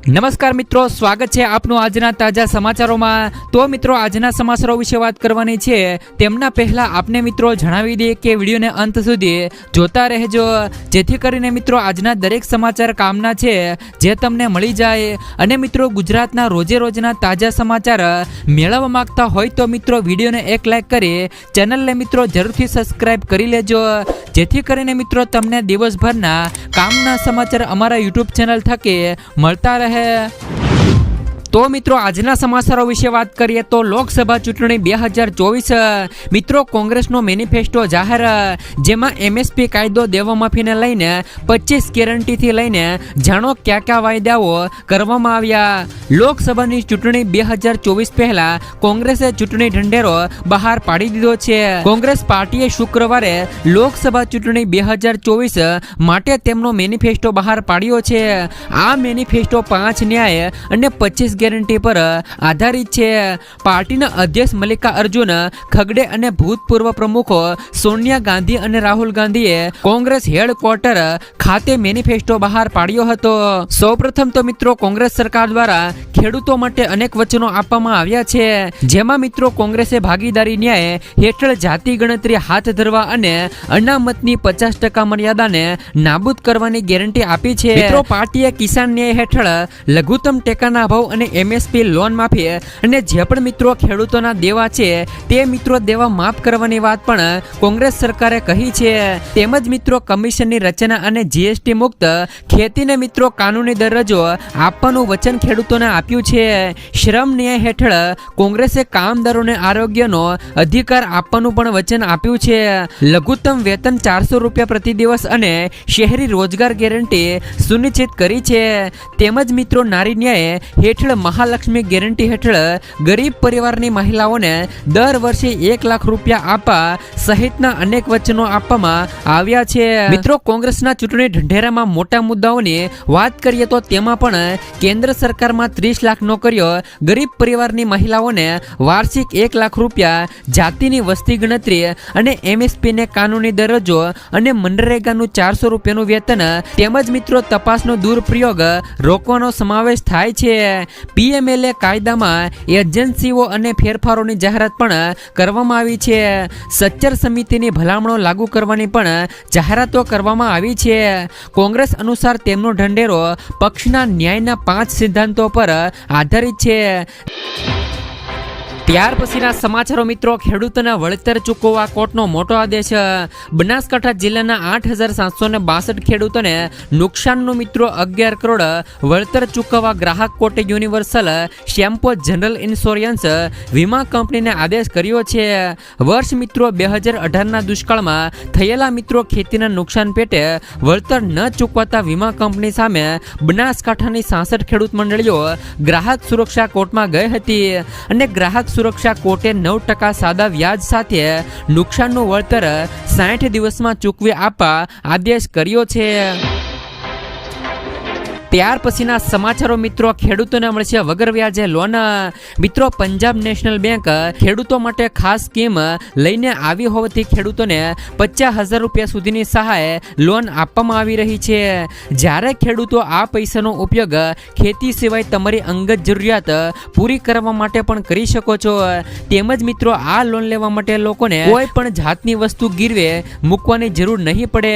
નમસ્કાર મિત્રો, સ્વાગત છે આપનું આજના તાજા સમાચારોમાં। તો મિત્રો, આજના સમાચારો વિશે વાત કરવાની છે તેમના પહેલા આપને મિત્રો જણાવી દઈએ કે વિડીયોને અંત સુધી જોતા રહેજો, જેથી કરીને મિત્રો આજના દરેક સમાચાર કામના છે જે તમને મળી જાય। અને મિત્રો, ગુજરાતના રોજે રોજના તાજા સમાચાર મેળવવા માંગતા હોય તો મિત્રો વિડીયોને એક લાઈક કરી ચેનલને મિત્રો જરૂરથી સબસ્ક્રાઇબ કરી લેજો, જેથી કરીને મિત્રો તમને દિવસભરના કામના સમાચાર અમારા યુટ્યુબ ચેનલ થકી મળતા રહે। તો મિત્રો, આજના સમાચારો વિશે વાત કરીએ તો લોકસભા ચૂંટણી 2024 મિત્રો કોંગ્રેસનો મેનિફેસ્ટો જાહેર, જેમાં એમએસપી કાયદો, દેવામાફીને લઈને 25 ગેરંટીથી લઈને જાણો કયા કયા વાયદાઓ કરવામાં આવ્યા। લોકસભાની ચૂંટણી 2024 પહેલા કોંગ્રેસે ચૂંટણી ઢંઢેરો બહાર પાડી દીધો છે। કોંગ્રેસ પાર્ટીએ શુક્રવારે લોકસભા ચૂંટણી 2024 માટે તેમનો મેનિફેસ્ટો બહાર પાડ્યો છે। આ મેનિફેસ્ટો 5 ન્યાય અને 25 ગેરંટી પર આધારિત છે। પાર્ટીના અધ્યક્ષ મલ્લિકાર્જુન ખગડે અને ભૂતપૂર્વ પ્રમુખો સોનિયા ગાંધી અને રાહુલ ગાંધીએ કોંગ્રેસ હેડક્વાર્ટર ખાતે મેનિફેસ્ટો બહાર પાડ્યો હતો। સૌપ્રથમ તો મિત્રો, કોંગ્રેસ સરકાર દ્વારા ખેડૂતો માટે અનેક વચનો આપવામાં આવ્યા છે, જેમાં મિત્રો કોંગ્રેસે ભાગીદારી ન્યાય હેઠળ જાતિ ગણતરી હાથ ધરવા અને અનામતની 50% મર્યાદાને નાબૂદ કરવાની ગેરંટી આપી છે। મિત્રો, પાર્ટીએ કિસાન ન્યાય હેઠળ લઘુત્તમ ટેકાના ભાવ અને એમએસપી લોન માફી અને જે પણ મિત્રો ખેડૂતોના દેવા છે તે મિત્રો દેવા માફ કરવાની વાત પણ કોંગ્રેસ સરકારે કહી છે। તેમજ મિત્રો, કમિશનની રચના અને જીએસટી મુક્ત ખેતીને મિત્રો કાનૂની દરજ્જો આપવાનું વચન ખેડૂતોને આપ્યું છે। શ્રમ ન્યાય હેઠળ કોંગ્રેસે કામદારોને આરોગ્યનો અધિકાર આપવાનું પણ વચન આપ્યું છે। લઘુત્તમ વેતન 400 રૂપિયા પ્રતિ દિવસ અને શહેરી રોજગાર ગેરંટી સુનિશ્ચિત કરી છે। તેમજ મિત્રો, નારી ન્યાય હેઠળ મહાલક્ષ્મી ગેરંટી હેઠળ ગરીબ પરિવારની મહિલાઓને દર વર્ષે 1 લાખ રૂપિયા આપવા સહિતના અનેક વચનો આપવામાં આવ્યા છે। મિત્રો, કોંગ્રેસના ચૂંટણી ઢંઢેરામાં મોટા મુદ્દાઓની વાત કરીએ તો તેમાં પણ કેન્દ્ર સરકારમાં 30 લાખ નોકરીઓ, ગરીબ પરિવારની મહિલાઓને વાર્ષિક 1 લાખ રૂપિયા, જાતિની વસ્તી ગણતરી અને એમએસપીને કાનૂની દરજ્જો અને મનરેગાનું 400 રૂપિયાનું વેતન તેમજ મિત્રો તપાસનો દુરુપયોગ રોકવાનો સમાવેશ થાય છે। પીએમએલએ કાયદામાં એજન્સીઓ અને ફેરફારોની જાહેરાત પણ કરવામાં આવી છે। સચ્ચર સમિતિની ભલામણો લાગુ કરવાની પણ જાહેરાતો કરવામાં આવી છે। કોંગ્રેસ અનુસાર તેમનો ઢંઢેરો પક્ષના ન્યાયના 5 સિદ્ધાંતો પર આધારિત છે। ત્યાર પછીના સમાચારો મિત્રો, ખેડૂતોના વળતર ચૂકવવા કોર્ટનો મોટો આદેશ। બનાસકાંઠા જિલ્લાના 8762 ખેડૂતોને નુકસાનનું મિત્રો 11 કરોડ વળતર ચૂકવવા ગ્રાહક કોર્ટે યુનિવર્સલ શેમ્પો જનરલ ઇન્સ્યોરન્સ વીમા કંપનીને આદેશ કર્યો છે। વર્ષ મિત્રો 2018ના દુષ્કાળમાં થયેલા મિત્રો ખેતીના નુકસાન પેટે વળતર ન ચૂકવાતા વીમા કંપની સામે બનાસકાંઠાની 66 ખેડૂત મંડળીઓ ગ્રાહક સુરક્ષા કોર્ટમાં ગઈ હતી અને ગ્રાહક સુરક્ષા કોર્ટે 9% સાદા વ્યાજ સાથે નુકસાનનું વળતર 60 દિવસમાં ચૂકવી આપવા આદેશ કર્યો છે। ત્યાર પછીના સમાચારો મિત્રો, ખેડૂતોને મળશે વગર વ્યાજે લોન। મિત્રો, પંજાબ નેશનલ બેંક ખેડૂતો માટે ખાસ સ્કીમ લઈને આવી હોવાથી ખેડૂતોને 50,000 રૂપિયા સુધીની સહાય લોન આપવામાં આવી રહી છે। જ્યારે ખેડૂતો આ પૈસાનો ઉપયોગ ખેતી સિવાય તમારી અંગત જરૂરિયાત પૂરી કરવા માટે પણ કરી શકો છો। તેમજ મિત્રો, આ લોન લેવા માટે લોકોને કોઈ પણ જાતની વસ્તુ ગીરવે મૂકવાની જરૂર નહીં પડે।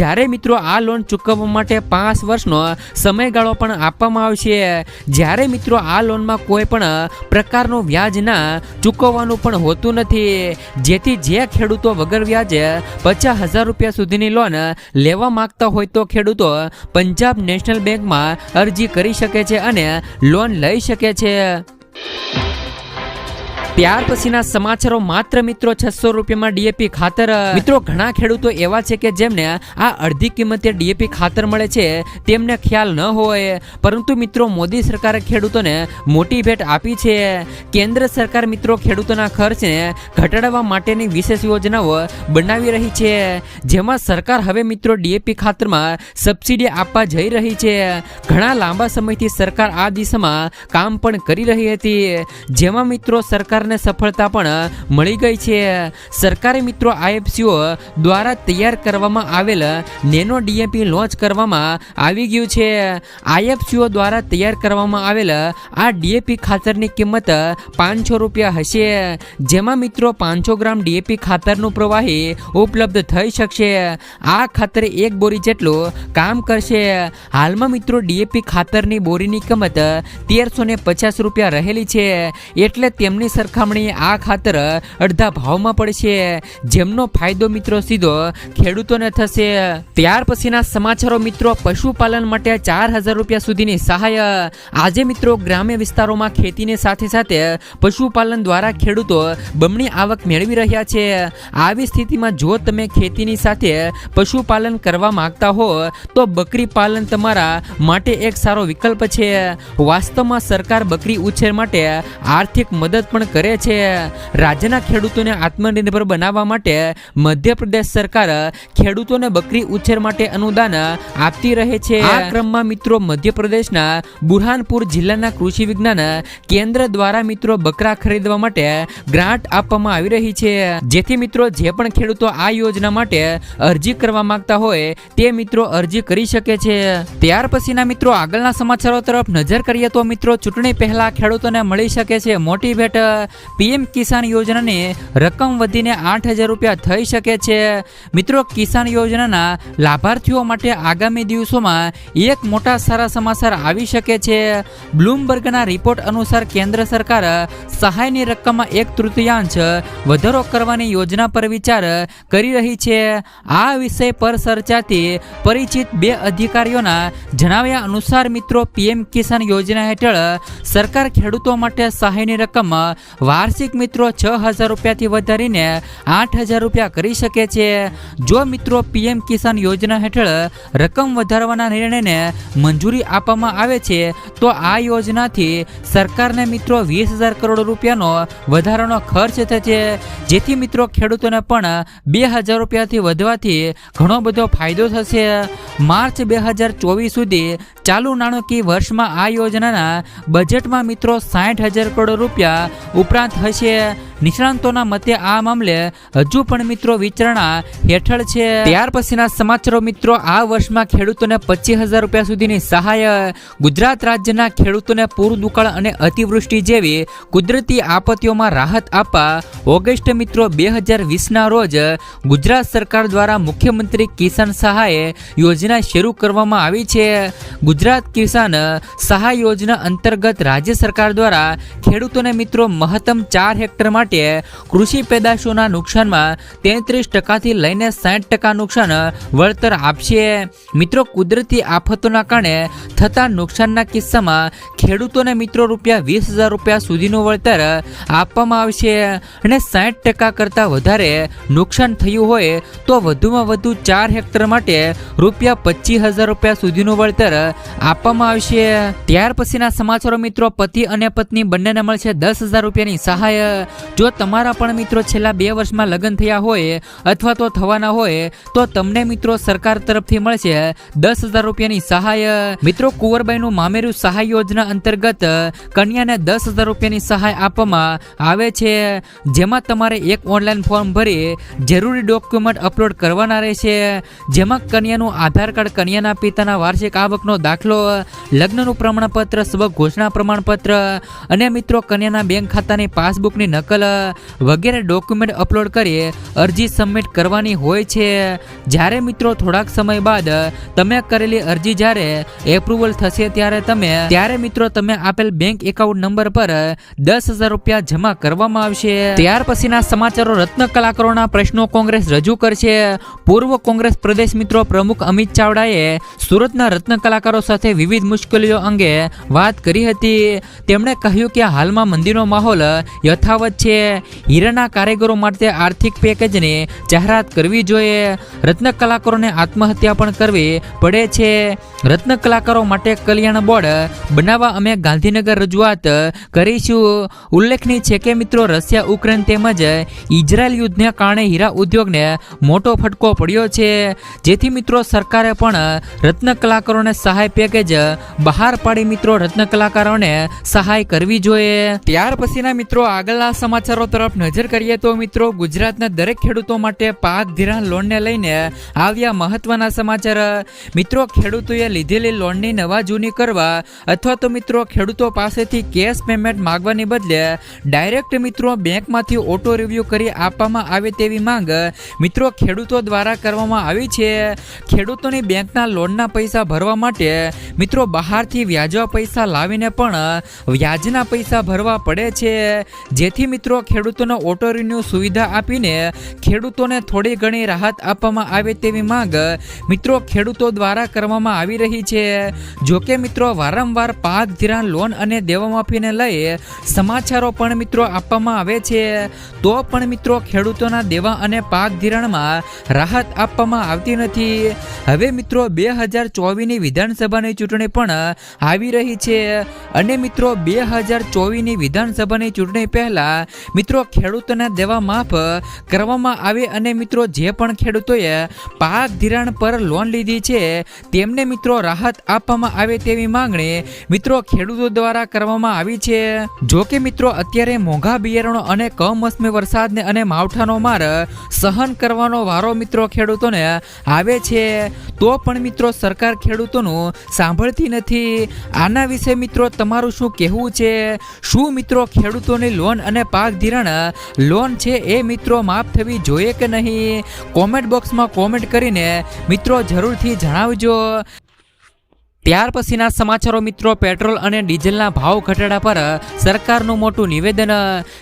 જ્યારે મિત્રો, આ લોન ચૂકવવા માટે 5 વર્ષનો સમયગાળો પણ આપવામાં આવશે। જ્યારે મિત્રો, આ લોનમાં કોઈ પણ પ્રકારનું વ્યાજ ના ચૂકવવાનું પણ હોતું નથી, જેથી જે ખેડૂતો વગર વ્યાજે 50,000 રૂપિયા સુધીની લોન લેવા માંગતા હોય તો ખેડૂતો પંજાબ નેશનલ બેંકમાં અરજી કરી શકે છે અને લોન લઈ શકે છે। ત્યાર પછીના સમાચારો માત્ર મિત્રો 600 રૂપિયામાં ડીએપી ખાતર। મિત્રો, ઘણા ખેડૂતો એવા છે કે જેમને આ અડધી કિંમતે ડીએપી ખાતર મળે છે તેમને ખ્યાલ ન હોય, પરંતુ મિત્રો મોદી સરકારે ખેડૂતોને મોટી ભેટ આપી છે। કેન્દ્ર સરકાર મિત્રો ખેડૂતોના ખર્ચને ઘટાડવા માટેની વિશેષ યોજનાઓ બનાવી રહી છે, જેમાં સરકાર હવે મિત્રો ડીએપી ખાતરમાં સબસિડી આપવા જઈ રહી છે। ઘણા લાંબા સમયથી સરકાર આ દિશામાં કામ પણ કરી રહી હતી, જેમાં મિત્રો સરકાર સરકારને સફળતા પણ મળી ગઈ છે. સરકારે મિત્રો આઈએફસીઓ દ્વારા તૈયાર કરવામાં આવેલ નેનો ડીએપી લોન્ચ કરવામાં આવી ગયું છે. આઈએફસીઓ દ્વારા તૈયાર કરવામાં આવેલ આ ડીએપી ખાતરની કિંમત 500 રૂપિયા હશે, જેમાં મિત્રો 500 ગ્રામ ડીએપી ખાતરનું પ્રવાહી ઉપલબ્ધ થઈ શકશે. આ ખાતર એક બોરી જેટલું કામ કરશે. હાલમાં મિત્રો ડીએપી ખાતરની બોરીની કિંમત 1350 રૂપિયા રહેલી છે, એટલે તેમની સરખામણીએ આ ખાતર અડધા ભાવમાં પડશે, જેમનો ફાયદો મિત્રો સીધો ખેડૂતોને થશે. ત્યાર પછીના સમાચારો મિત્રો, પશુપાલન માટે 4000 રૂપિયા સુધીની સહાય. આજે મિત્રો ગ્રામ્ય વિસ્તારોમાં ખેતીની સાથે સાથે પશુપાલન દ્વારા ખેડૂતો બમણી આવક મેળવી રહ્યા છે. આવી સ્થિતિમાં જો તમે ખેતીની સાથે પશુપાલન કરવા માંગતા હો તો બકરી પાલન તમારા માટે એક સારો વિકલ્પ છે. વાસ્તવમાં સરકાર બકરી ઉછેર માટે આર્થિક મદદ પણ કરે છે. રાજ્યના ખેડૂતોને આત્મનિર્ભર બનાવવા માટે મધ્યપ્રદેશ સરકાર ખેડૂતોને બકરી ઉછેર માટે અનુદાન આપતી રહે છે. આ ક્રમમાં મિત્રો મધ્યપ્રદેશના બુરહાનપુર જિલ્લાના કૃષિ વિજ્ઞાન કેન્દ્ર દ્વારા મિત્રો બકરા ખરીદવા માટે ગ્રાન્ટ આપવામાં આવી રહી છે, જેથી મિત્રો જે પણ ખેડૂતો આ યોજના માટે અરજી કરવા માંગતા હોય તે મિત્રો અરજી કરી શકે છે. ત્યાર પછીના મિત્રો આગળના સમાચારો તરફ નજર કરીએ તો મિત્રો ચૂંટણી પહેલા ખેડૂતોને મળી શકે છે મોટી ભેટ. પીએમ કિસાન યોજનાની રકમ વધીને 8000 રૂપિયા થઈ શકે છે. મિત્રો કિસાન યોજનાના લાભાર્થીઓ માટે આગામી દિવસોમાં એક મોટા સારા સમાચાર આવી શકે છે. બ્લૂમબર્ગના રિપોર્ટ અનુસાર કેન્દ્ર સરકાર સહાયની રકમમાં 1/3 વધારો કરવાની યોજના પર વિચાર કરી રહી છે. આ વિષય પર ચર્ચાથી પરિચિત બે અધિકારીઓના જણાવ્યા અનુસાર મિત્રો પીએમ કિસાન યોજના હેઠળ સરકાર ખેડૂતો માટે સહાયની રકમ વાર્ષિક મિત્રો 6000 રૂપિયાથી વધારીને 8000 રૂપિયા કરી શકે છે. જો મિત્રો પીએમ કિસાન યોજના હેઠળ રકમ વધારવાના નિર્ણયને મંજૂરી આપવામાં આવે છે તો આ યોજનાથી સરકારને મિત્રો 20000 કરોડ રૂપિયાનો વધારાનો ખર્ચ થશે, જેથી મિત્રો ખેડૂતોને પણ 2000 રૂપિયાથી વધવાથી ઘણો બધો ફાયદો થશે. માર્ચ 2024 સુધી ચાલુ નાણાકીય વર્ષમાં આ યોજનાના બજેટમાં મિત્રો 60000 કરોડ રૂપિયા ઉપરાંત હશે. નિષ્ણાંતોના મતે આ મામલે હજુ પણ મિત્રો વિચારણા હેઠળ છે. ત્યાર પછીના સમાચારો મિત્રો, આ વર્ષમાં ખેડૂતોને 25000 રૂપિયા સુધીની સહાય. ગુજરાત રાજ્યના ખેડૂતોને પૂર, દુકાળ અને અતિવૃષ્ટિ જેવી કુદરતી આપત્તિઓમાં રાહત આપવા ઓગસ્ટ મિત્રો 2020ના રોજ ગુજરાત સરકાર દ્વારા મુખ્યમંત્રી કિસાન સહાય યોજના શરૂ કરવામાં આવી છે. ગુજરાત કિસાન સહાય યોજના અંતર્ગત રાજ્ય સરકાર દ્વારા ખેડૂતોને મિત્રો મહત્તમ 4 હેક્ટર માટે કૃષિ પેદાશોના નુકસાનમાં 33% લઈને 60% નુકસાન વળતર આપશે. મિત્રો કુદરતી આફતોના કારણે થતા નુકસાનના કિસ્સામાં ખેડૂતોને મિત્રો ₹20000 રૂપિયા સુધીનું વળતર આપવામાં આવશે અને 60% કરતાં વધારે નુકસાન થયું હોય તો વધુમાં વધુ 4 હેક્ટર માટે ₹25000 રૂપિયા સુધીનું વળતર આપવામાં આવશે. ત્યાર પછીના સમાચારો મિત્રો, પતિ અને પત્ની બંનેને મળશે 10000 રૂપિયાની સહાય. જો તમારા પણ મિત્રો છેલ્લા 2 વર્ષમાં લગ્ન થયા હોય અથવા તો થવાના હોય તો તમને મિત્રો સરકાર તરફથી મળશે 10000 રૂપિયાની સહાય. મિત્રો કુંવરબાઈનું મામેરું સહાય યોજના અંતર્ગત કન્યાને 10000 રૂપિયાની સહાય આપવામાં આવે છે, જેમાં તમારે એક ઓનલાઈન ફોર્મ ભરી જરૂરી ડોક્યુમેન્ટ અપલોડ કરવાના રહેશે, જેમાં કન્યાનું આધાર કાર્ડ, કન્યાના પિતાના વાર્ષિક આવકનો દાખલો, લગ્નનું પ્રમાણપત્ર, સ્વઘોષણા પ્રમાણપત્ર અને મિત્રો કન્યાના બેંક ખાતાની પાસબુકની નકલ વગેરે ડોક્યુમેન્ટ અપલોડ કરી અરજી સબમિટ કરવાની હોય છે. જ્યારે મિત્રો થોડાક સમય બાદ તમે કરેલી અરજી જ્યારે એપ્રુવલ થશે ત્યારે મિત્રો તમે આપેલ બેંક એકાઉન્ટ નંબર પર 10000 રૂપિયા જમા કરવામાં આવશે. ત્યાર પછીના સમાચારો, રત્ન કલાકારોના પ્રશ્નો કોંગ્રેસ રજૂ કરશે. પૂર્વ કોંગ્રેસ પ્રદેશ મિત્રો પ્રમુખ અમિત ચાવડાએ સુરતના રત્ન કલાકારો સાથે વિવિધ મુશ્કેલીઓ અંગે વાત કરી હતી. તેમણે કહ્યું કે હાલમાં મંદીનો માહોલ યથાવત છે. હીરાના કારીગરો માટે આર્થિક પેકેજની જાહેરાત કરવી જોઈએ. રત્ન કલાકારોને આત્મહત્યા પણ કરવી પડે છે. રત્ન કલાકારો માટે કલ્યાણ બોર્ડ બનાવવા અમે ગાંધીનગર રજૂઆત કરીશું. ઉલ્લેખનીય છે કે મિત્રો રશિયા, યુક્રેન તેમજ ઇઝરાયલ યુદ્ધને કારણે હીરા ઉદ્યોગને મોટો ફટકો પડ્યો છે, જેથી મિત્રો સરકારે પણ રત્ન કલાકારોને સહાય સહાય પેકેજ બહાર પાડી મિત્રો રત્ન કલાકારોને સહાય કરવી જોઈએ। ત્યાર પછીના મિત્રો આગળના સમાચારો તરફ નજર કરીએ તો મિત્રો ગુજરાતના દરેક ખેડૂતો માટે પાક ધિરાણ લોનને લઈને આવ્યા મહત્વના સમાચાર। મિત્રો ખેડૂતોએ લીધેલી લોનની નવા જૂની કરવા અથવા તો મિત્રો ખેડૂતો પાસેથી કેશ પેમેન્ટ માંગવાની બદલે ડાયરેક્ટ મિત્રો બેંકમાંથી ઓટો રિવ્યુ કરી આપવામાં આવે તેવી માંગ મિત્રો ખેડૂતો દ્વારા કરવામાં આવી છે। ખેડૂતોની બેંકના લોનના પૈસા ભરવા માટે મિત્રો બહારથી વ્યાજવા પૈસા લાવીને પણ વ્યાજના પૈસા ભરવા પડે છે, જેથી મિત્રો ખેડૂતોને ઓટો રિન્યુ સુવિધા આપીને ખેડૂતોને થોડી ઘણી રાહત આપવામાં આવે તેવી માંગ મિત્રો ખેડૂતો દ્વારા કરવામાં આવી રહી છે। જોકે મિત્રો વારંવાર પાક ધિરાણ લોન અને દેવા માફીને લઈ સમાચારો પણ મિત્રો આપવામાં આવે છે, તો પણ મિત્રો ખેડૂતોના દેવા અને પાક ધિરાણમાં રાહત આપવામાં આવતી નથી। હવે મિત્રો 2024ની વિધાનસભાની ચૂંટણી પણ આવી રહી છે અને મિત્રો 2024ની વિધાનસભાની ચૂંટણી પહેલા મિત્રો ખેડૂતોના દેવા માફ કરવામાં આવે અને મિત્રો જે પણ ખેડૂતોએ પાક ધિરાણ પર લોન લીધી છે તેમને મિત્રો રાહત આપવામાં આવે તેવી માંગણી મિત્રો ખેડૂતો દ્વારા કરવામાં આવી છે। જો કે મિત્રો અત્યારે મોંઘા બિયારણો અને કમોસમી વરસાદને અને માવઠાનો માર સહન કરવાનો વારો મિત્રો ખેડૂતોને આવે છે, તો પણ મિત્રો સરકાર ખેડૂતોનું સાંભળતી નથી। આના વિશે મિત્રો તમારું શું કહેવું છે? શું મિત્રો ખેડૂતોની લોન અને પાક ધિરાણ લોન છે એ મિત્રો માફ થવી જોઈએ કે નહીં? કોમેન્ટ બોક્સમાં કોમેન્ટ કરીને મિત્રો જરૂરથી જણાવજો। ત્યાર પછીના સમાચારો મિત્રો પેટ્રોલ અને ડીઝલના ભાવ ઘટાડા પર સરકારનું મોટું નિવેદન।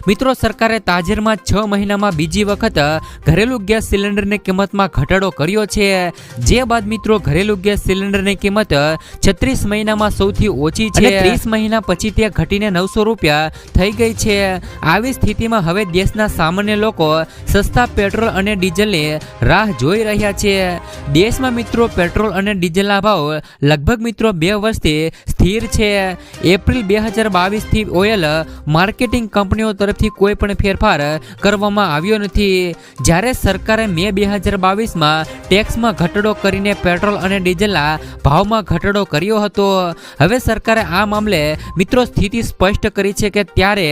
મિત્રો સરકારે તાજેતરમાં 6 મહિનામાં બીજી વખત ઘરેલું ગેસ સિલિન્ડરની કિંમતમાં ઘટાડો કર્યો છે, જે બાદ મિત્રો ઘરેલું ગેસ સિલિન્ડરની કિંમત 36 મહિનામાં સૌથી ઓછી છે, 30 મહિના પછી તે ઘટીને 900 રૂપિયા થઈ ગઈ છે। આવી સ્થિતિમાં હવે દેશના સામાન્ય લોકો સસ્તા પેટ્રોલ અને ડીઝલની રાહ જોઈ રહ્યા છે। દેશમાં મિત્રો પેટ્રોલ અને ડીઝલના ભાવ લગભગ મિત્રો 2 વર્ષથી સ્થિર છે। એપ્રિલ 2022થી ઓઇલ માર્કેટિંગ કંપનીઓ તરફથી કોઈ પણ ફેરફાર કરવામાં આવ્યો નથી, જ્યારે સરકારે મે 2022માં ટેક્સમાં ઘટાડો કરીને પેટ્રોલ અને ડીઝલના ભાવમાં ઘટાડો કર્યો હતો। હવે સરકારે આ મામલે મિત્રો સ્થિતિ સ્પષ્ટ કરી છે કે ત્યારે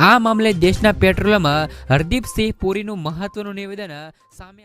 આ મામલે દેશના પેટ્રોલિયમ હરદીપસિંહ પુરીનું મહત્વનું નિવેદન સામે